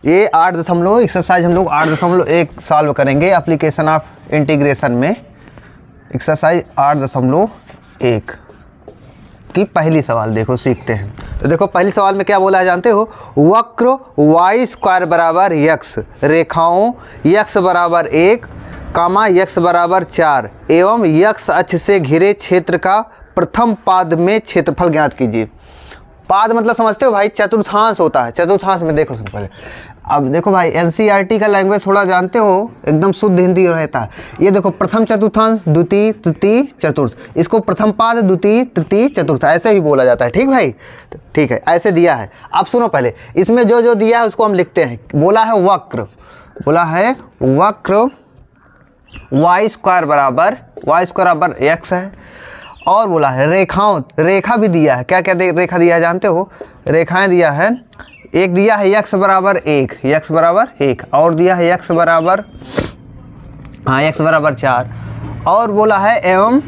ये 8 दशमलव एक्सरसाइज हम लोग 8.1 सॉल्व करेंगे एप्लीकेशन ऑफ इंटीग्रेशन में। एक्सरसाइज 8.1 की पहली सवाल देखो, सीखते हैं। तो देखो पहली सवाल में क्या बोला है जानते हो, वक्र वाई स्क्वायर बराबर यक्स, रेखाओं यक्स बराबर 1 कामा यक्स बराबर 4 एवं यक्स अक्ष से घिरे क्षेत्र का प्रथम पाद में क्षेत्रफल ज्ञात कीजिए। पाद मतलब समझते हो भाई, चतुर्थांश होता है। चतुर्थांश में देखो सुनो पहले, अब देखो भाई एनसीईआरटी का लैंग्वेज थोड़ा जानते हो, एकदम शुद्ध हिंदी रहता है। ये देखो प्रथम चतुर्थांश, द्वितीय तृतीय चतुर्थ, इसको प्रथम पाद द्वितीय तृतीय चतुर्थ ऐसे ही बोला जाता है। ठीक भाई, ठीक है, ऐसे दिया है। अब सुनो पहले, इसमें जो जो दिया है उसको हम लिखते हैं। बोला है वक्र, बोला है वक्र वाई स्क्वायर बराबर एक्स है, और बोला है रेखाओं, रेखा भी दिया है। क्या क्या रेखा दिया है जानते हो, रेखाएं दिया है। एक दिया है यक्स बराबर 1, और दिया है यक्स बराबर 4, और बोला है एवं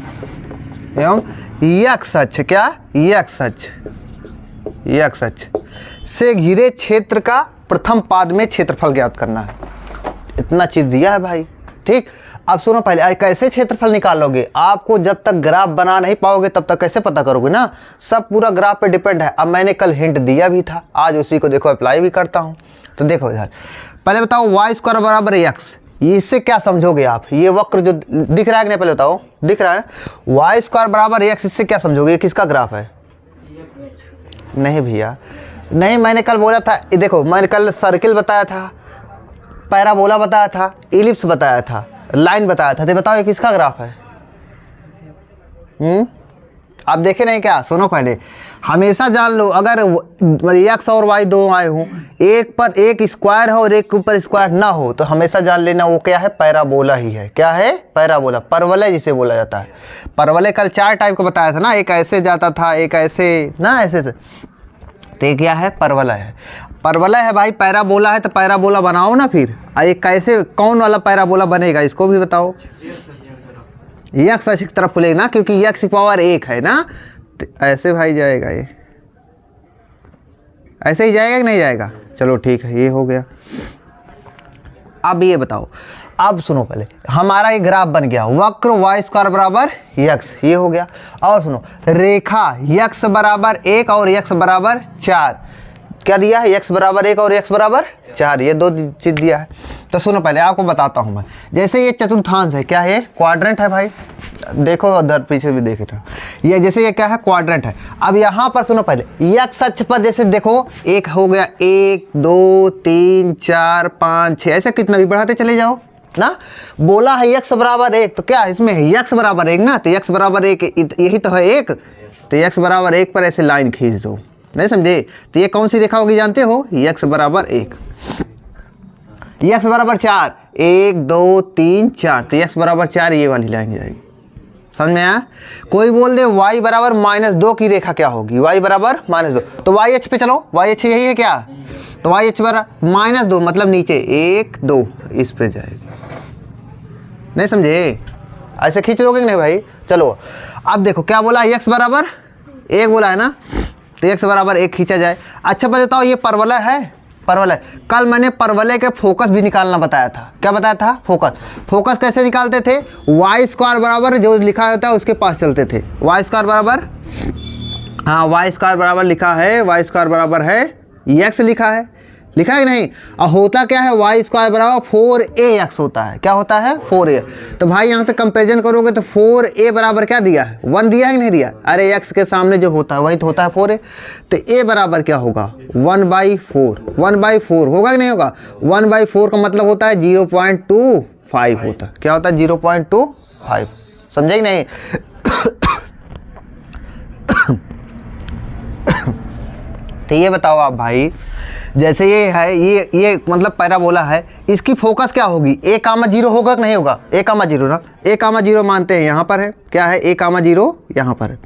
यक्स अक्ष, क्या यक्स अक्ष से घिरे क्षेत्र का प्रथम पाद में क्षेत्रफल ज्ञात करना है। इतना चीज दिया है भाई। ठीक, अब सुनो पहले, कैसे क्षेत्रफल निकालोगे? आपको जब तक ग्राफ बना नहीं पाओगे तब तक कैसे पता करोगे ना, सब पूरा ग्राफ पे डिपेंड है। अब मैंने कल हिंट दिया भी था, आज उसी को देखो अप्लाई भी करता हूँ। तो देखो यार, पहले बताओ वाई स्क्वायर बराबर एक्स, इससे क्या समझोगे आप? ये वक्र जो दिख रहा है कि नहीं, पहले बताओ, दिख रहा है वाई स्क्वायर बराबर एक्स, इससे क्या समझोगे? किसका ग्राफ है? नहीं भैया, नहीं, मैंने कल बोला था, देखो मैंने कल सर्किल बताया था, पैराबोला बताया था, इलिप्स बताया था, लाइन बताया था। तो बताओ ये किसका ग्राफ है? आप देखे नहीं क्या? सुनो पहले, हमेशा जान लो, अगर एक्स और वाई दो आए हों, एक पर एक स्क्वायर हो और एक के ऊपर स्क्वायर ना हो, तो हमेशा जान लेना वो क्या है, पैराबोला ही है। क्या है? पैराबोला, परवलय जिसे बोला जाता है। परवलय कल 4 टाइप का बताया था ना, एक ऐसे जाता था, एक ऐसे ना, ऐसे से। तो ये क्या है? परवलय है। परवलय है भाई, पैराबोला है, तो पैराबोला बनाओ ना फिर। ये कैसे, कौन वाला पैराबोला बनेगा इसको भी बताओ। यक्स अक्ष की तरफ खुलेगा ना, क्योंकि यक्स की पावर 1 है ना, तो ऐसे भाई जाएगा, ये ऐसे ही जाएगा कि नहीं जाएगा? चलो ठीक है, ये हो गया। अब ये बताओ, अब सुनो पहले, हमारा ये ग्राफ बन गया, वक्र वाई स्क्वायर बराबर यक्स, ये हो गया। और सुनो, रेखा यक्स बराबर 1 और यक्स बराबर 4, क्या दिया है? यक्स बराबर 1 और यक्स बराबर 4, ये दो चीज दिया है। तो सुनो पहले आपको बताता हूं मैं, जैसे ये चतुर्थांश है, क्या है? क्वाड्रेंट है भाई, देखो उधर पीछे भी देख रहे हो, ये जैसे ये क्या है? क्वाड्रेंट है। अब यहाँ पर सुनो पहले, यक्स अक्ष पर जैसे देखो, एक हो गया, 1 2 3 4 5 6, ऐसे कितना भी बढ़ाते चले जाओ ना। बोला है यक्स बराबर 1, तो क्या इसमें है? यक्स बराबर 1 ना, तो यक्स बराबर 1 यही तो है 1, तो यक्स बराबर 1 पर ऐसे लाइन खींच दो। नहीं समझे? तो ये कौन सी रेखा होगी जानते हो? यक्स बराबर 1, यक्स बराबर 4, 1 2 3 4, तो यक्स बराबर 4 ये वाली लाइन जाएगी। समझ में आया? कोई बोल दे y बराबर -2 की रेखा क्या होगी? y बराबर -2, तो y अक्ष पे चलो, y अक्ष यही है क्या? तो y अक्ष बराबर -2 मतलब नीचे 1 2 इस पे जाएगी। नहीं समझे? ऐसे खींच लोगे नहीं भाई? चलो अब देखो क्या बोला, x बराबर 1 बोला है ना, तो x बराबर 1 खींचा जाए। अच्छा बताओ, ये परवलय है? परवलय, कल मैंने परवलय के फोकस भी निकालना बताया था। क्या बताया था? फोकस कैसे निकालते थे? वाई स्क्वायर बराबर जो लिखा होता है उसके पास चलते थे। वाई स्क्वायर बराबर, हाँ वाई स्क्वायर बराबर लिखा है, वाई स्क्वायर बराबर है एक्स लिखा है कि नहीं? और होता क्या है? वाई स्क्वायर बराबर 4ax होता है। क्या होता है? 4a। तो भाई यहाँ से कंपेरिजन करोगे तो 4a बराबर क्या दिया है? 1 दिया है कि नहीं दिया? अरे x के सामने जो होता है वही तो होता है 4a। तो a बराबर क्या होगा? 1/4। 1/4 होगा कि नहीं होगा? 1/4 का मतलब होता है 0.25 होता है। क्या होता है? 0.25। समझे कि नहीं? तो ये बताओ आप भाई, जैसे ये है, ये मतलब पैराबोला है, इसकी फोकस क्या होगी? a,0 होगा कि नहीं होगा? a,0 ना, a,0 मानते हैं, यहाँ पर है। क्या है? a,0 यहाँ पर है,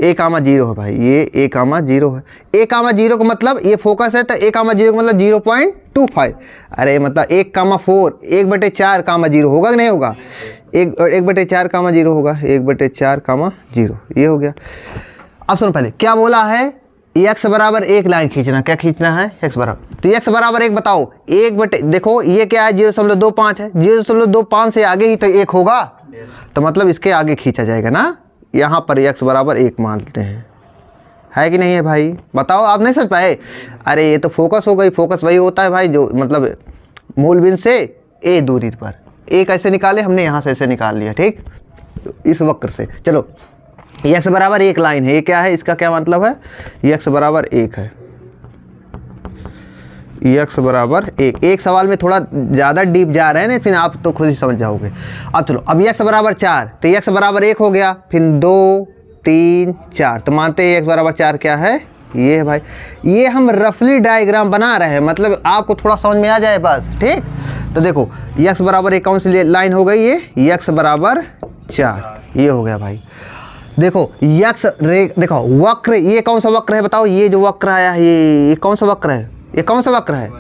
a,0 है भाई, ये a,0 है। a,0 का मतलब ये फोकस है, तो a,0 का मतलब 0.25। अरे मतलब 1,4 1/4,0 होगा कि नहीं होगा? 1/4,0 होगा, 1/4,0 ये हो गया। अब सुनो पहले क्या बोला है, x बराबर 1 लाइन खींचना, क्या खींचना है, x बराबर, तो x बराबर 1 बताओ, 1/, देखो ये क्या है 0.25 है, 0.25 से आगे ही तो 1 होगा, तो मतलब इसके आगे खींचा जाएगा ना, यहाँ पर x बराबर 1 मानते हैं, है कि नहीं है भाई, बताओ, आप नहीं समझ पाए, अरे ये तो फोकस हो गई, फोकस वही होता है भाई जो मतलब मूल बिंदु से a दूरी पर, a कैसे निकाले हमने, यहाँ से ऐसे निकाल लिया, ठीक, इस वक्र से। चलो x बराबर 1 लाइन है, ये क्या है, इसका क्या मतलब है, x बराबर 1 है, x बराबर 1, एक सवाल में थोड़ा ज़्यादा डीप जा रहे हैं ना, फिर आप तो खुद ही समझ जाओगे। अब चलो, अब x बराबर 4, तो x बराबर 1 हो गया, फिर 2 3 4, तो मानते हैं x बराबर 4 क्या है, ये है भाई, ये हम रफली डायग्राम बना रहे हैं, मतलब आपको थोड़ा समझ में आ जाए बस, ठीक। तो देखो x बराबर 1 कौन सी लाइन हो गई, ये x बराबर 4, ये हो गया भाई। देखो x देखो वक्र, ये कौन सा वक्र है बताओ, ये जो वक्र आया है ये कौन सा वक्र है, ये कौन सा वक्र है,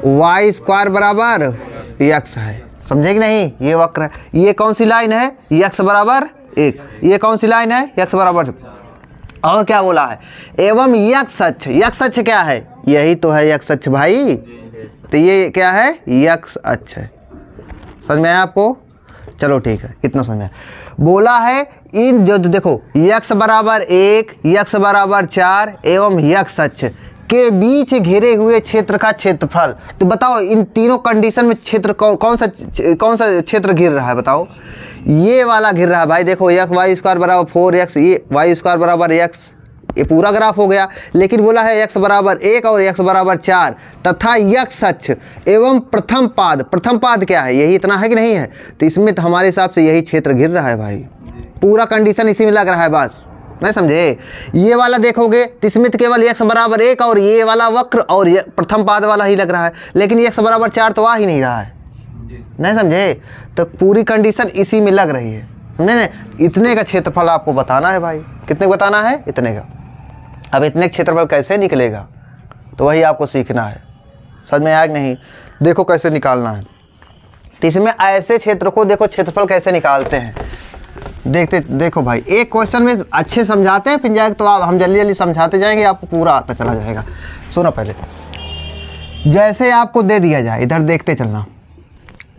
y² बराबर x है, समझे कि नहीं, ये वक्र है। ये कौन सी लाइन है, x बराबर 1, ये कौन सी लाइन है, x बराबर, और क्या बोला है, एवं x अक्ष, x अक्ष क्या है, यही तो है x अक्ष भाई, तो ये क्या है, x अक्ष है, समझ में आया आपको, चलो ठीक है, इतना समझ में बोला है। इन जो देखो x बराबर 1, x बराबर 4 एवं x अक्ष के बीच घिरे हुए क्षेत्र का क्षेत्रफल, तो बताओ इन तीनों कंडीशन में क्षेत्र कौन सा क्षेत्र घिर रहा है, बताओ, ये वाला घिर रहा है भाई, देखो y² बराबर 4x, ये y² बराबर x, ये पूरा ग्राफ हो गया, लेकिन बोला है x बराबर 1 और x बराबर 4 तथा x अक्ष एवं प्रथम पाद क्या है, यही इतना है कि नहीं है, तो इसमें तो हमारे हिसाब से यही क्षेत्र घिर रहा है भाई, पूरा कंडीशन इसी में लग रहा है, बस नहीं समझे। ये वाला देखोगे तो इसमें तो केवल x बराबर 1 और ये वाला वक्र और ये प्रथम पाद वाला ही लग रहा है, लेकिन x बराबर 4 तो आ ही नहीं रहा है, नहीं समझे, तो पूरी कंडीशन इसी में लग रही है, समझे ना। इतने का क्षेत्रफल आपको बताना है भाई, कितने का बताना है, इतने का। अब इतने क्षेत्रफल कैसे निकलेगा, तो वही आपको सीखना है, समझ में आया कि नहीं, देखो कैसे निकालना है। तो इसमें ऐसे क्षेत्र को देखो क्षेत्रफल कैसे निकालते हैं, देखो भाई, एक क्वेश्चन में अच्छे समझाते हैं, फिर जाएगा तो आप हम जल्दी जल्दी समझाते जाएंगे, आपको पूरा आता चला जाएगा। सुनो पहले, जैसे आपको दे दिया जाए, इधर देखते चलना,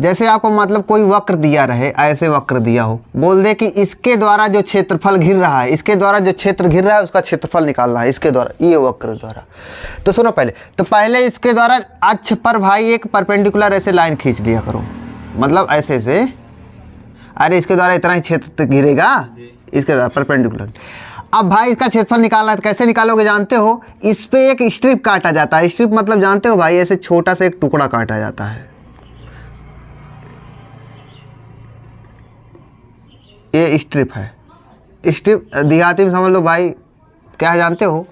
जैसे आपको मतलब कोई वक्र दिया रहे, ऐसे वक्र दिया हो, बोल दे कि इसके द्वारा जो क्षेत्रफल घिर रहा है, इसके द्वारा जो क्षेत्र घिर रहा है उसका क्षेत्रफल निकालना है, इसके द्वारा, ये वक्र द्वारा। तो सुनो पहले, तो पहले इसके द्वारा अक्ष पर भाई एक परपेंडिकुलर ऐसे लाइन खींच लिया करो, मतलब ऐसे ऐसे, अरे इसके द्वारा इतना ही क्षेत्र घिरेगा, इसके द्वारा परपेंडिकुलर। अब भाई इसका क्षेत्रफल निकालना है, तो कैसे निकालोगे जानते हो, इस पे एक स्ट्रिप काटा जाता है, स्ट्रिप मतलब जानते हो भाई, ऐसे छोटा सा एक टुकड़ा काटा जाता है, ये स्ट्रिप है, स्ट्रिप देहाती में समझ लो भाई क्या है जानते हो,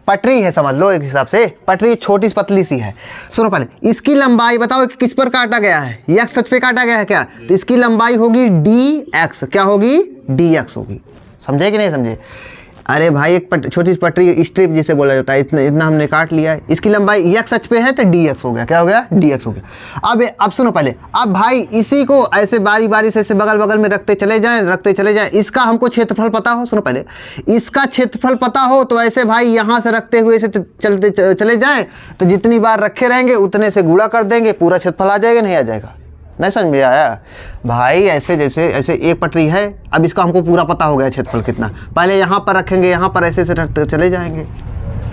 पटरी है समझ लो, एक हिसाब से पटरी छोटी पतली सी है। सुनो पहले, इसकी लंबाई बताओ किस पर काटा गया है, x अक्ष पे काटा गया है क्या, तो इसकी लंबाई होगी dx, क्या होगी, dx होगी, समझे कि नहीं समझे। अरे भाई एक छोटी सी पटरी स्ट्रिप जिसे बोला जाता है, इतना हमने काट लिया है, इसकी लंबाई x अक्ष पे है तो dx हो गया, क्या हो गया, dx हो गया। अब सुनो पहले, अब भाई इसी को ऐसे बारी बारी से ऐसे बगल बगल में रखते चले जाएं, इसका हमको क्षेत्रफल पता हो, सुनो पहले, इसका क्षेत्रफल पता हो तो ऐसे भाई यहाँ से रखते हुए ऐसे चलते चले जाएं, तो जितनी बार रखे रहेंगे उतने से गुणा कर देंगे, पूरा क्षेत्रफल आ जाएगा, नहीं आ जाएगा, नहीं समझ में आया भाई। ऐसे जैसे ऐसे एक पटरी है, अब इसका हमको पूरा पता हो गया क्षेत्रफल कितना, पहले यहाँ पर रखेंगे, यहाँ पर ऐसे ऐसे रखते चले जाएंगे,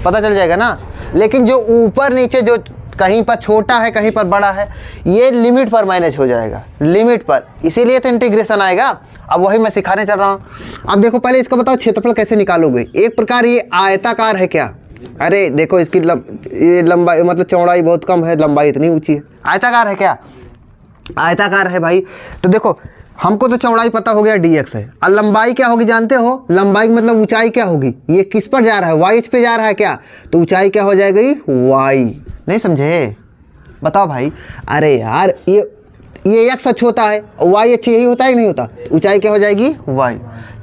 पता चल जाएगा ना। लेकिन जो ऊपर नीचे जो कहीं पर छोटा है कहीं पर बड़ा है, ये लिमिट पर मैनेज हो जाएगा, लिमिट पर, इसीलिए तो इंटीग्रेशन आएगा। अब वही मैं सिखाने चल रहा हूँ। अब देखो पहले इसका बताओ क्षेत्रफल कैसे निकालोगे। एक प्रकार ये आयताकार है क्या, अरे देखो इसकी ये लंबाई मतलब चौड़ाई बहुत कम है, लंबाई इतनी ऊँची है, आयताकार है क्या, आयताकार है भाई। तो देखो हमको तो चौड़ाई पता हो गया dx है, और लंबाई क्या होगी जानते हो, लंबाई मतलब ऊंचाई क्या होगी, ये किस पर जा रहा है, y पे जा रहा है क्या, तो ऊंचाई क्या हो जाएगी, y, नहीं समझे, बताओ भाई। अरे यार ये x अक्ष होता है, y अक्ष यही होता है कि नहीं होता, ऊंचाई क्या हो जाएगी, y।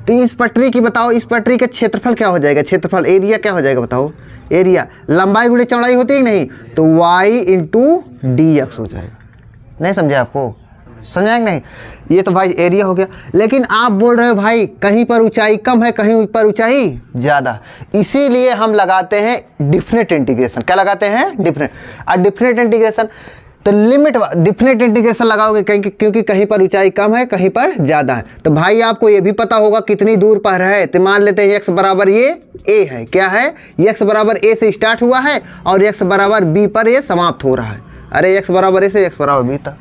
तो इस पटरी की बताओ, इस पटरी का क्षेत्रफल क्या हो जाएगा, क्षेत्रफल एरिया क्या हो जाएगा बताओ, एरिया लंबाई गुणे चौड़ाई होती है कि नहीं, तो y इंटू dx हो जाएगा, नहीं समझे आपको, समझा कि नहीं। ये तो भाई एरिया हो गया, लेकिन आप बोल रहे हो भाई कहीं पर ऊंचाई कम है कहीं पर ऊंचाई ज़्यादा, इसीलिए हम लगाते हैं डिफिनेट इंटीग्रेशन। क्या लगाते हैं? डिफिनेट। और डिफिनेट इंटीग्रेशन तो लिमिट डिफिनेट इंटीग्रेशन लगाओगे क्योंकि कहीं पर ऊंचाई कम है कहीं पर ज़्यादा है। तो भाई आपको ये भी पता होगा कितनी दूर पर है। तो मान लेते हैं x बराबर ये a है, क्या है, x बराबर a से स्टार्ट हुआ है और x बराबर b पर ये समाप्त हो रहा है। अरे x बराबर a से x बराबर b तक,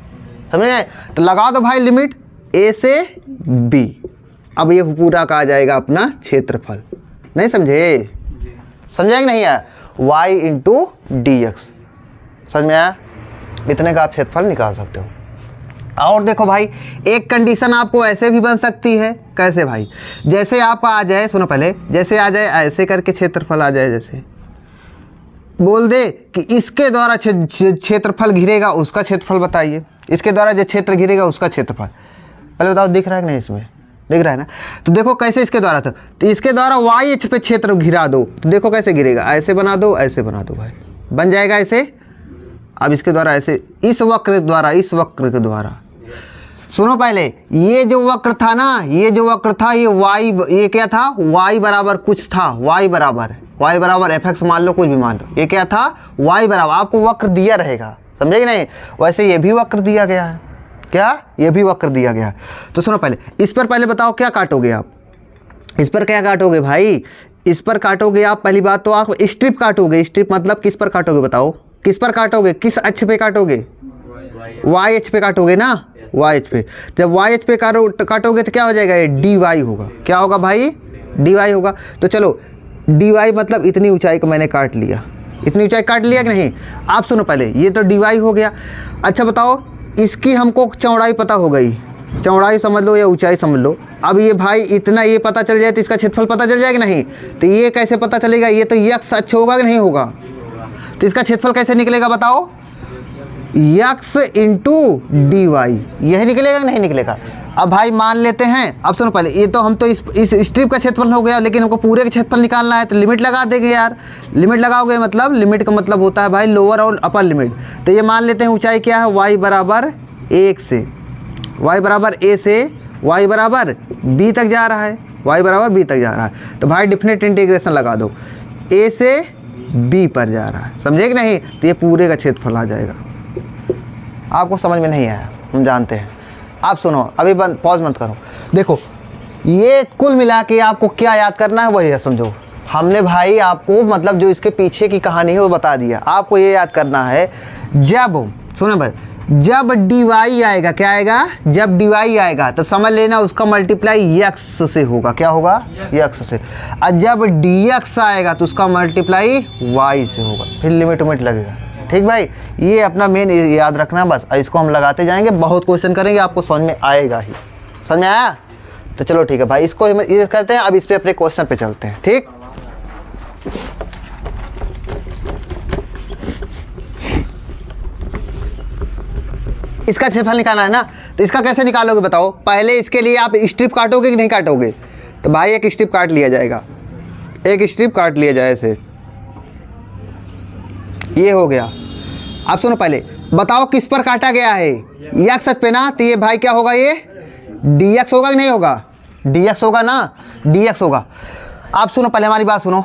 समझे। तो लगा दो भाई लिमिट a से b। अब ये पूरा का आ जाएगा अपना क्षेत्रफल। नहीं समझे? समझा कि नहीं है? y इंटू डी एक्स, समझ में आया? इतने का आप क्षेत्रफल निकाल सकते हो। और देखो भाई एक कंडीशन आपको ऐसे भी बन सकती है। कैसे भाई? जैसे आपका आ जाए, सुनो पहले, जैसे आ जाए ऐसे करके क्षेत्रफल आ जाए, जैसे बोल दे कि इसके द्वारा क्षेत्रफल घिरेगा उसका क्षेत्रफल बताइए, इसके द्वारा जो क्षेत्र घिरेगा उसका क्षेत्रफल। पहले बताओ दिख रहा है कि नहीं? इसमें दिख रहा है ना। तो देखो कैसे इसके द्वारा था, तो इसके द्वारा वाई अक्ष पे क्षेत्र घिरा दो, तो देखो कैसे घिरेगा। ऐसे बना दो, ऐसे बना दो भाई, बन जाएगा ऐसे। अब इसके द्वारा ऐसे, इस वक्र द्वारा, इस वक्र के द्वारा, सुनो पहले, ये जो वक्र था ना, ये जो वक्र था ये वाई, ये क्या था, वाई बराबर कुछ था, वाई बराबर एफ एक्स मान लो, कुछ भी मान लो। ये क्या था? वाई बराबर, आपको वक्र दिया रहेगा, समझे कि नहीं। वैसे ये भी वक्र दिया गया है, क्या, ये भी वक्र दिया गया है। तो सुनो पहले, इस पर पहले बताओ क्या काटोगे आप, इस पर क्या काटोगे भाई, इस पर काटोगे आप। पहली बात तो आप स्ट्रिप काटोगे। स्ट्रिप मतलब किस पर काटोगे बताओ, किस पर काटोगे, किस अक्ष पे काटोगे, वाई अक्ष पे काटोगे ना, वाई अक्ष पे। जब वाई अक्ष पे काटोगे तो क्या हो जाएगा, ये डी वाई होगा। क्या होगा भाई? डी वाई होगा। तो चलो डी वाई मतलब इतनी ऊंचाई को मैंने काट लिया, इतनी ऊंचाई काट लिया कि नहीं। आप सुनो पहले, ये तो डी वाई हो गया। अच्छा बताओ, इसकी हमको चौड़ाई पता हो गई, चौड़ाई समझ लो या ऊंचाई समझ लो। अब ये भाई इतना ये पता चल जाए तो इसका क्षेत्रफल पता चल जाएगा नहीं। तो ये कैसे पता चलेगा, ये तो यक्स अक्ष होगा कि नहीं होगा। तो इसका क्षेत्रफल कैसे निकलेगा बताओ, यक्स इंटू डी वाई, यही निकलेगा कि नहीं निकलेगा। अब भाई मान लेते हैं, अब सुनो पहले, ये तो हम तो इस स्ट्रिप का क्षेत्रफल हो गया, लेकिन हमको पूरे का क्षेत्रफल निकालना है। तो लिमिट लगा देंगे यार, लिमिट लगाओगे मतलब, लिमिट का मतलब होता है भाई लोअर और अपर लिमिट। तो ये मान लेते हैं ऊंचाई क्या है, वाई बराबर 1 से, वाई बराबर a से वाई बराबर b तक जा रहा है, वाई बराबर b तक जा रहा है। तो भाई डिफिनेट इंटीग्रेशन लगा दो, a से b पर जा रहा है, समझे कि नहीं। तो ये पूरे का क्षेत्रफल आ जाएगा। आपको समझ में नहीं आया, हम जानते हैं। आप सुनो, अभी पॉज मत करो। देखो ये कुल मिला के आपको क्या याद करना है वही है, समझो। हमने भाई आपको मतलब जो इसके पीछे की कहानी है वो बता दिया। आपको ये याद करना है, जब सुनो भाई, जब डी वाई आएगा, क्या आएगा, जब डी वाई आएगा तो समझ लेना उसका मल्टीप्लाई यक्स से होगा। क्या होगा, यक्स से। और जब डी एक्स आएगा तो उसका मल्टीप्लाई वाई से होगा, फिर लिमिट उमिट लगेगा। ठीक भाई, ये अपना मेन याद रखना बस। इसको हम लगाते जाएंगे, बहुत क्वेश्चन करेंगे, आपको समझ में आएगा ही। समझ में आया? तो चलो ठीक है भाई, इसको ये करते हैं। अब इस पे अपने क्वेश्चन पे चलते हैं। ठीक, इसका क्षेत्रफल निकालना है ना। तो इसका कैसे निकालोगे बताओ। पहले इसके लिए आप स्ट्रिप काटोगे कि नहीं काटोगे। तो भाई एक स्ट्रिप काट लिया जाएगा, एक स्ट्रिप काट लिया जाए ऐसे, ये हो गया। आप सुनो पहले, बताओ किस पर काटा गया है, यक्स पे ना। तो ये भाई क्या होगा, ये डी एक्स होगा कि नहीं होगा, डी एक्स होगा ना, डी एक्स होगा। आप सुनो पहले हमारी बात सुनो,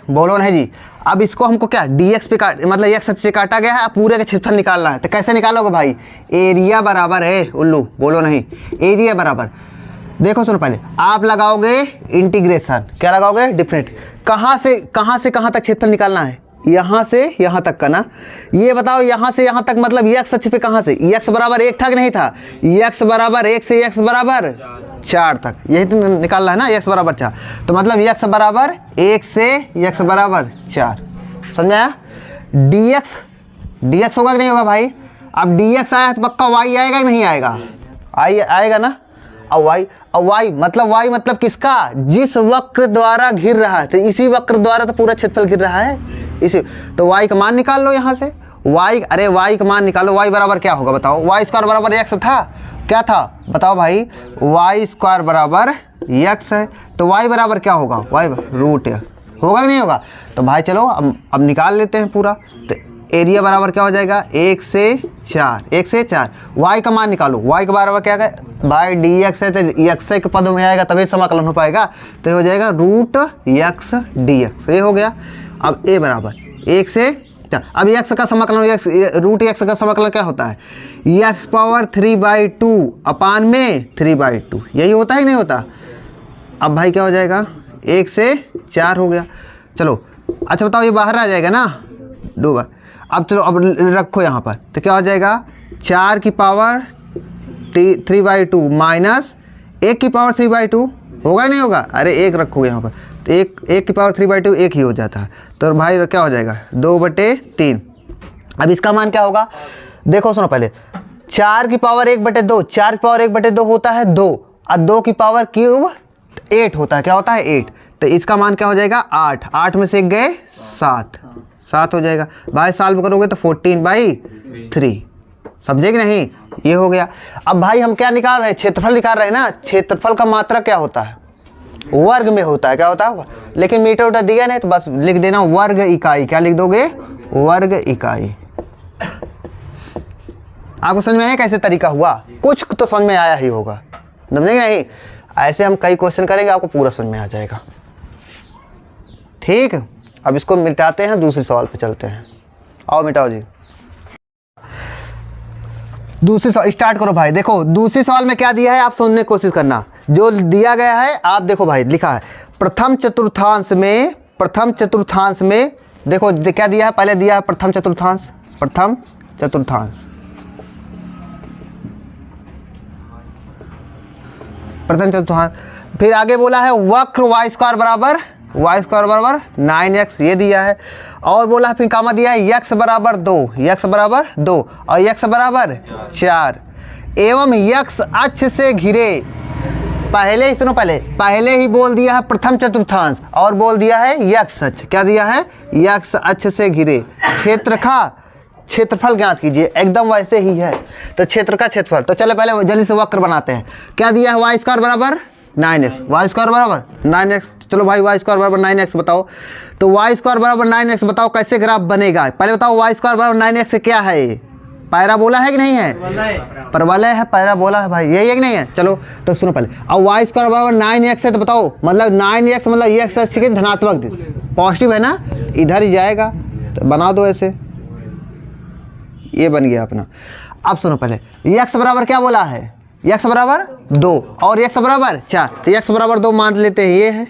बोलो नहीं जी। अब इसको हमको क्या डी एक्स पे काट, मतलब एक्स से काटा गया है, अब पूरे का क्षेत्रफल निकालना है। तो कैसे निकालोगे भाई, एरिया बराबर है, उल्लू बोलो नहीं, एरिया बराबर। देखो सुनो पहले, आप लगाओगे इंटीग्रेशन, क्या लगाओगे, डिफरेंट। कहाँ से कहाँ तक क्षेत्रफल निकालना है, यहाँ से यहाँ तक का ना। ये बताओ यहाँ से यहाँ तक मतलब यक्स अक्ष पे कहाँ से, यक्स बराबर 1 था कि नहीं था, यक्स बराबर 1 से यक्स बराबर 4 तक, यही तो निकालना है ना, यक्स बराबर 4। तो मतलब यक्स बराबर 1 से यक्स बराबर 4। समझ में आया। डी एक्स होगा कि नहीं होगा भाई। अब डी एक्स आया तो पक्का वाई आएगा कि नहीं आएगा, आएगा ना। अब वाई मतलब किसका, जिस वक्र द्वारा घिर रहा है, तो इसी वक्र द्वारा तो पूरा क्षेत्रफल घिर रहा है इसी। तो वाई का मान निकाल लो यहाँ से, वाई का मान निकालो। वाई बराबर क्या होगा बताओ, वाई स्क्वायर बराबर एक्स था, क्या था बताओ भाई, वाई स्क्वायर बराबर एक्स है। तो वाई बराबर क्या होगा, वाई रूट एक्स होगा कि नहीं होगा। तो भाई चलो अब निकाल लेते हैं पूरा। तो एरिया बराबर क्या हो जाएगा 1 से 4, 1 से 4। y का मान निकालो, y के बराबर क्या है भाई dx है, तो x के पदों में आएगा तभी समाकलन हो पाएगा, तो ये हो जाएगा रूट x dx, ये हो गया। अब a बराबर 1 से 4। अब x का समाकलन, रूट x का समाकलन क्या होता है x पावर 3/2 अपान में 3/2, यही होता है कि नहीं होता। अब भाई क्या हो जाएगा 1 से 4 हो गया। चलो अच्छा बताओ, ये बाहर आ जाएगा ना 2 बार। अब चलो अब रखो यहाँ पर, तो क्या हो जाएगा 4 की पावर 3/2 माइनस 1 की पावर 3/2, होगा नहीं होगा, अरे 1 रखो यहाँ पर, तो 1 की पावर 3/2 1 ही हो जाता है, तो भाई क्या हो जाएगा 2/3। अब इसका मान क्या होगा, देखो सुनो पहले, 4 की पावर 1/2, 4 की पावर 1/2 होता है 2, और 2 की पावर क्यूब 8 होता है, क्या होता है 8, तो इसका मान क्या हो जाएगा 8, 8 में से 1 गए 7 हो जाएगा भाई, सॉल्व करोगे तो 14/3, समझे कि नहीं, ये हो गया। अब भाई हम क्या निकाल रहे हैं, क्षेत्रफल निकाल रहे हैं ना, क्षेत्रफल का मात्रक क्या होता है वर्ग में होता है, क्या होता है, लेकिन मीटर उटर दिया नहीं तो बस लिख देना वर्ग इकाई, क्या लिख दोगे वर्ग इकाई। आपको समझ में आया कैसे तरीका हुआ, कुछ तो समझ में आया ही होगा, समझे नहीं, ऐसे हम कई क्वेश्चन करेंगे आपको पूरा समझ में आ जाएगा। ठीक, अब इसको मिटाते हैं, दूसरे सवाल पे चलते हैं, आओ मिटाओ जी। दूसरी सवाल स्टार्ट करो भाई। देखो दूसरे सवाल में क्या दिया है आप सुनने की कोशिश करना, जो दिया गया है आप देखो भाई, लिखा है प्रथम चतुर्थांश में देखो क्या दिया है, पहले दिया है प्रथम चतुर्थांश, फिर आगे बोला है वक्र y स्क्वायर बराबर 9x, ये दिया है, और बोला है फिर कामा दिया है x बराबर 2 और x बराबर 4 एवं x अक्ष से घिरे। पहले ही सुनो, पहले ही बोल दिया है प्रथम चतुर्थांश और बोल दिया है x अक्ष, क्या दिया है x अक्ष से घिरे क्षेत्रफल ज्ञात कीजिए, एकदम वैसे ही है, तो क्षेत्र का क्षेत्रफल। तो चलो पहले जल्दी से वक्र बनाते हैं। क्या दिया है y स्क्वायर बराबर 9x, चलो भाई y स्क्वायर बराबर 9x बताओ, तो y स्क्वायर बराबर 9x बताओ कैसे ग्राफ बनेगा, पहले बताओ y स्क्वायर बराबर 9x से क्या है, पैराबोला है कि नहीं है, परवलय है, पैराबोला है भाई, यही है कि नहीं है। चलो तो सुनो पहले, अब y स्क्वायर बराबर 9x है, तो बताओो मतलब 9x मतलब x अक्ष के धनात्मक पॉजिटिव है ना, इधर ही जाएगा, तो बना दो ऐसे, ये बन गया अपना। अब सुनो पहले, x बराबर क्या बोला है, x बराबर 2 और x बराबर 4, तो x बराबर 2 मान लेते हैं, ये है,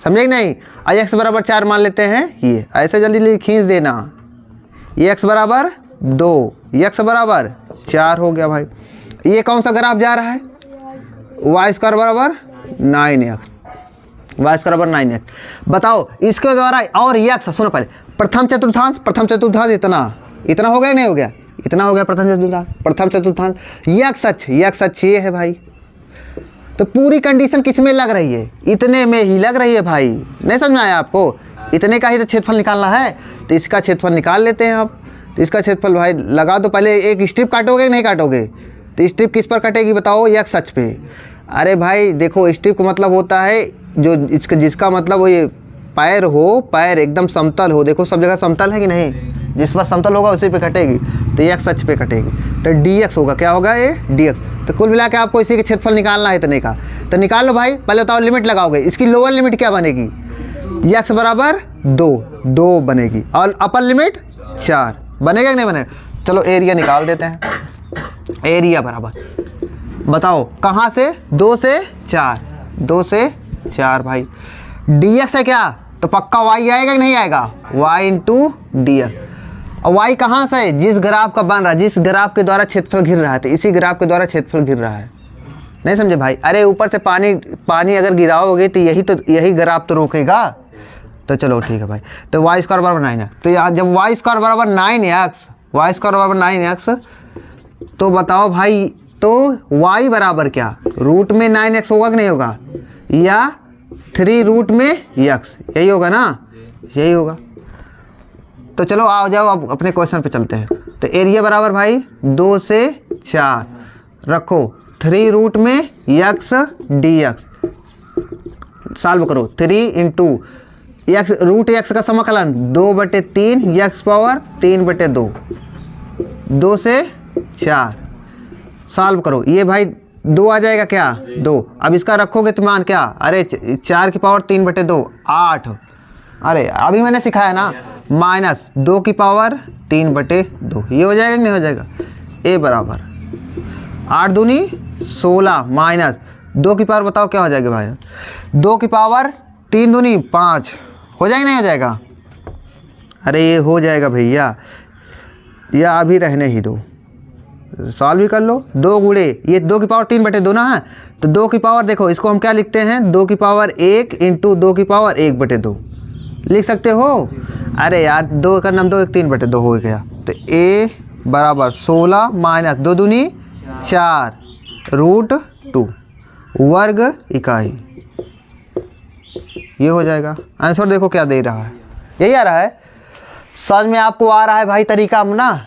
समझे कि नहीं, और x बराबर 4 मान लेते हैं, ये ऐसे जल्दी खींच देना, x बराबर 2 x बराबर 4 हो गया भाई। ये कौन सा ग्राफ जा रहा है, y स्क्वायर बराबर 9x, बताओ इसके द्वारा, और x सुनो पहले, प्रथम चतुर्थांश इतना हो गया नहीं हो गया, इतना हो गया प्रथम चतुर्थांश, x अक्ष ये है भाई, तो पूरी कंडीशन किस में लग रही है, इतने में ही लग रही है भाई, नहीं समझ में आया आपको, इतने का ही तो क्षेत्रफल निकालना है, तो इसका क्षेत्रफल निकाल लेते हैं आप। तो इसका क्षेत्रफल भाई लगा दो, पहले एक स्ट्रिप काटोगे नहीं काटोगे, तो स्ट्रिप किस पर कटेगी बताओ, x अक्ष पे। अरे भाई देखो स्ट्रिप का मतलब होता है जो जिसका मतलब वो ये पैर हो, पैर एकदम समतल हो, देखो सब जगह समतल है कि नहीं, जिस पर समतल होगा उसी पे कटेगी, तो x अक्ष पे कटेगी, तो dx होगा, क्या होगा ये dx। तो कुल मिला के आपको इसी के क्षेत्रफल निकालना है इतने का, तो निकाल लो भाई। पहले बताओ लिमिट लगाओगे, इसकी लोअर लिमिट क्या बनेगी, x बराबर 2 बनेगी, और अपर लिमिट 4 बनेगा कि नहीं बनेगा। चलो एरिया निकाल देते हैं, एरिया बराबर बताओ कहाँ से, 2 से 4 भाई, dx है क्या, तो पक्का y आएगा कि नहीं आएगा, y इंटू dx। और y कहाँ से है, जिस ग्राफ का बन रहा है, जिस ग्राफ के द्वारा क्षेत्रफल घिर रहा है, तो इसी ग्राफ के द्वारा क्षेत्रफल घिर रहा है, नहीं समझे भाई। अरे ऊपर से पानी अगर गिराओगे तो यही ग्राफ तो रोकेगा, तो चलो ठीक है भाई। तो y स्क्वायर बराबर 9x, तो यहाँ जब y स्क्वायर बराबर 9x, तो बताओ भाई, तो y बराबर क्या, रूट में 9x होगा कि नहीं होगा, या 3 रूट में x, यही होगा ना, यही होगा। तो चलो आ जाओ अब अपने क्वेश्चन पे चलते हैं। तो एरिया बराबर भाई 2 से 4 रखो, 3 रूट में x dx, सॉल्व करो, 3 इंटू एक्स रूट एक्स का समाकलन 2/3 एक्स पावर 3/2, 2 से 4 सॉल्व करो। ये भाई 2 आ जाएगा क्या 2। अब इसका रखोगे तो मान क्या, अरे 4 की पावर 3/2 8। अरे अभी मैंने सिखाया ना, माइनस 2 की पावर 3/2, ये हो जाएगा नहीं हो जाएगा। ए बराबर 8 दूनी 16 माइनस 2 की पावर बताओ क्या हो जाएगी भाई, 2 की पावर 3 दूनी 5 हो जाएगा नहीं हो जाएगा। अरे ये हो जाएगा भैया, या अभी रहने ही दो, सॉल्व भी कर लो। 2 गुणे ये 2 की पावर 3/2 ना है, तो 2 की पावर देखो इसको हम क्या लिखते हैं, 2 की पावर 1 इंटू 2 की पावर 1/2 लिख सकते हो। अरे यार 2 का नाम 2 1 3/2 हो गया। तो ए बराबर 16 माइनस 2 दूनी 4 रूट 2 वर्ग इकाई, ये हो जाएगा। आंसर देखो क्या दे रहा है, यही आ रहा है। समझ में आपको आ रहा है भाई तरीका, हम ना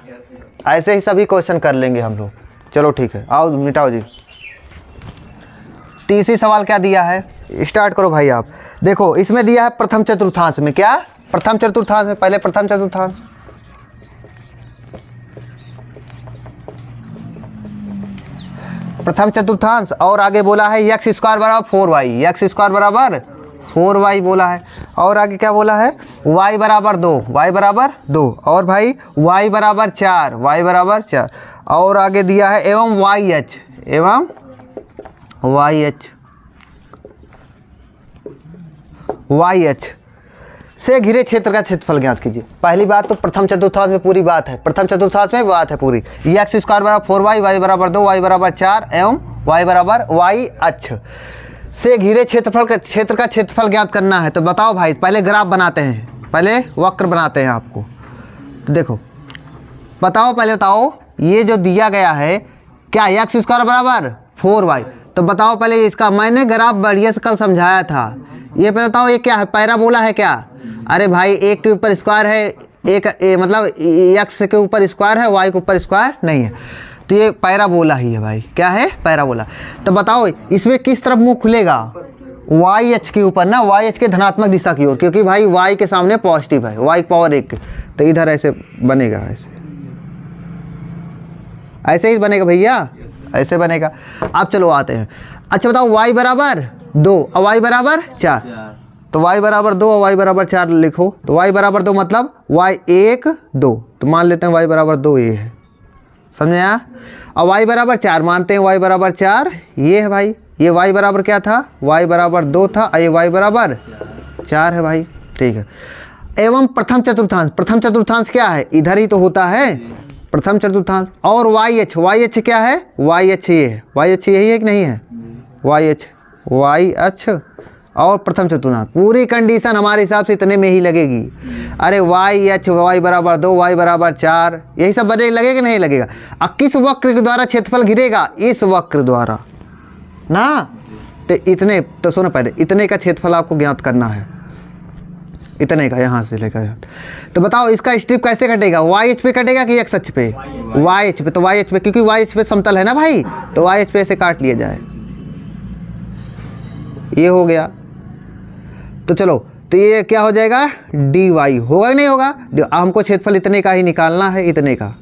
ऐसे ही सभी क्वेश्चन कर लेंगे हम लोग। चलो ठीक है, आओ मिटाओ जी। तीसरी सवाल क्या दिया है, स्टार्ट करो भाई आप। देखो इसमें दिया है प्रथम चतुर्थांश में, क्या प्रथम चतुर्थांश में, पहले प्रथम चतुर्थांश। प्रथम चतुर्थांश और आगे बोला है एक्स स्क्वायर बराबर 4y, एक्स स्क्वायर बराबर 4y बोला है। और आगे क्या बोला है, y बराबर 2, y बराबर 2, और भाई y बराबर 4, y बराबर 4। और आगे दिया है एवं YH, एवं YH से घिरे क्षेत्र का क्षेत्रफल ज्ञात कीजिए। पहली बात तो प्रथम चतुर्थांश में पूरी बात है, प्रथम चतुर्थांश में बात है पूरी। एक्स स्क्वायर बराबर 4y, y बराबर 2, y बराबर 4 एवं y बराबर y अक्ष से घिरे क्षेत्र का क्षेत्रफल ज्ञात करना है। तो बताओ भाई, पहले ग्राफ बनाते हैं, पहले वक्र बनाते हैं आपको। तो देखो बताओ, पहले बताओ ये जो दिया गया है क्या, एक्स स्क्वायर बराबर 4y, तो बताओ पहले इसका, मैंने ग्राफ बढ़िया से कल समझाया था। ये पहले बताओ ये क्या है, पैराबोला है क्या। अरे भाई एक के ऊपर स्क्वायर है, एक मतलब एक्स के ऊपर स्क्वायर है, वाई के ऊपर स्क्वायर नहीं है, तो ये पैराबोला ही है भाई। क्या है, पैराबोला। तो बताओ इसमें किस तरफ मुंह खुलेगा, वाई एच के ऊपर ना, वाई एच के धनात्मक दिशा की ओर, क्योंकि भाई वाई के सामने पॉजिटिव है, वाई पावर 1, तो इधर ऐसे बनेगा, ऐसे ही बनेगा भैया, ऐसे बनेगा। अब चलो आते हैं। अच्छा बताओ y बराबर 2 और y बराबर 4, तो y बराबर 2 और y बराबर 4 लिखो। तो y बराबर 2 मतलब y 1 2, तो मान लेते हैं y बराबर 2 ये है, समझे आया। और y बराबर 4 मानते हैं, y बराबर 4 ये है भाई। ये y बराबर क्या था, y बराबर 2 था, और ये y बराबर 4 है भाई, ठीक है। एवं प्रथम चतुर्थांश, प्रथम चतुर्थांश क्या है, इधर ही तो होता है प्रथम चतुर्थांश। और वाई एच क्या है, वाई एच ये है, वाई एच यही है कि नहीं है, वाई एच और प्रथम चतुर्थांश। पूरी कंडीशन हमारे हिसाब से इतने में ही लगेगी। अरे वाई एच, वाई बराबर 2, वाई बराबर 4, यही सब बने लगेगा कि नहीं लगेगा। अब किस वक्र के द्वारा क्षेत्रफल घिरेगा, इस वक्र द्वारा ना। तो इतने, तो सुनो पहले इतने का क्षेत्रफल आपको ज्ञात करना है, इतने का यहाँ से लेकर। तो बताओ इसका स्ट्रिप कैसे कटेगा, वाई एच पे कटेगा कि एक्स अक्ष पे, वाई एच पे। तो वाई एच पे, क्योंकि वाई एच पे समतल है ना भाई, तो वाई एच पे ऐसे काट लिया जाए, ये हो गया। तो चलो, तो ये क्या हो जाएगा, डी वाई होगा कि नहीं होगा। हमको क्षेत्रफल इतने का ही निकालना है, इतने का,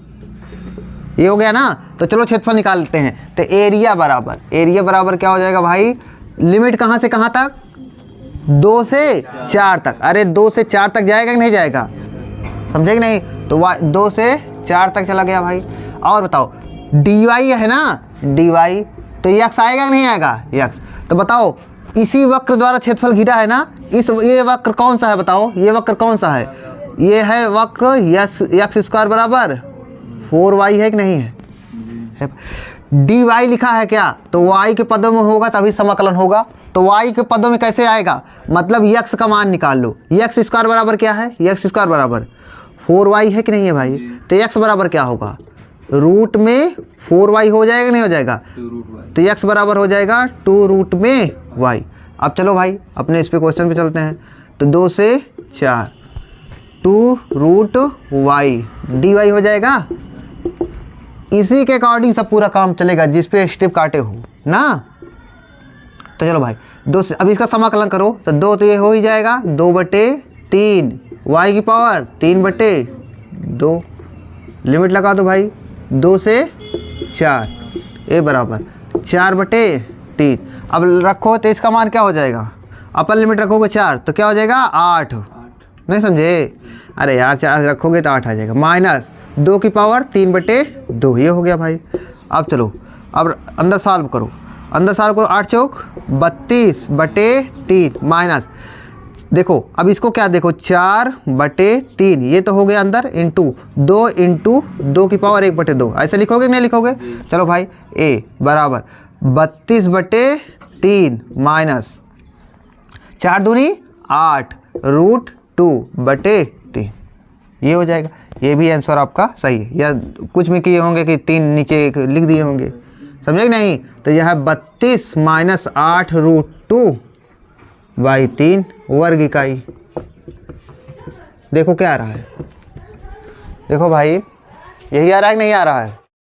ये हो गया ना। तो चलो क्षेत्रफल निकालते हैं। तो एरिया बराबर क्या हो जाएगा भाई, लिमिट कहाँ से कहाँ तक, 2 से 4 तक। अरे 2 से 4 तक जाएगा कि नहीं जाएगा, समझे कि नहीं। तो 2 से 4 तक चला गया भाई। और बताओ डी वाई है ना, डी वाई, तो यक्स आएगा कि नहीं आएगा, यक्स। तो बताओ इसी वक्र द्वारा क्षेत्रफल घिरा है ना, ये वक्र कौन सा है बताओ, ये वक्र कौन सा है, ये है वक्र एक्स स्क्वायर बराबर 4y है कि नहीं है। डी वाई लिखा है क्या, तो y के पदों में होगा तभी समाकलन होगा। तो y के पदों में कैसे आएगा, मतलब x का मान निकाल लो। एक्स स्क्वायर बराबर क्या है, एक्स स्क्वायर बराबर 4y है कि नहीं है भाई। तो x बराबर क्या होगा, रूट में 4y हो जाएगा नहीं हो जाएगा, तो x बराबर हो जाएगा 2 रूट में y। अब चलो भाई अपने इस पे क्वेश्चन पे चलते हैं। तो 2 से 4 2 रूट y डी वाई हो जाएगा। इसी के अकॉर्डिंग सब पूरा काम चलेगा जिस पे स्टेप काटे हो ना। तो चलो भाई 2 से अब इसका समाकलन करो तो 2 तो ये हो ही जाएगा 2/3 y की पावर 3/2 लिमिट लगा दो भाई 2 से 4 ए बराबर 4/3। अब रखो तो इसका मान क्या हो जाएगा, अपर लिमिट रखोगे 4 तो क्या हो जाएगा 8, नहीं समझे? अरे यार 4 रखोगे तो 8 आ जाएगा, माइनस 2 की पावर 3/2 ये हो गया भाई। अब चलो अब अंदर सॉल्व करो, अंदर सॉल्व करो 8 चौक 32/3 माइनस देखो अब इसको क्या देखो 4/3 ये तो हो गया अंदर इंटू 2 की पावर 1/2 ऐसे लिखोगे नहीं लिखोगे? चलो भाई ए बराबर 32/3 माइनस 4 दूनी 8 √2/3 ये हो जाएगा। ये भी आंसर आपका सही है, या कुछ भी किए होंगे कि 3 नीचे एक लिख दिए होंगे, समझे कि नहीं? तो यह 32 माइनस 8 √2/3 वर्ग इकाई। देखो क्या आ रहा है, देखो भाई यही आ रहा है कि नहीं आ रहा है?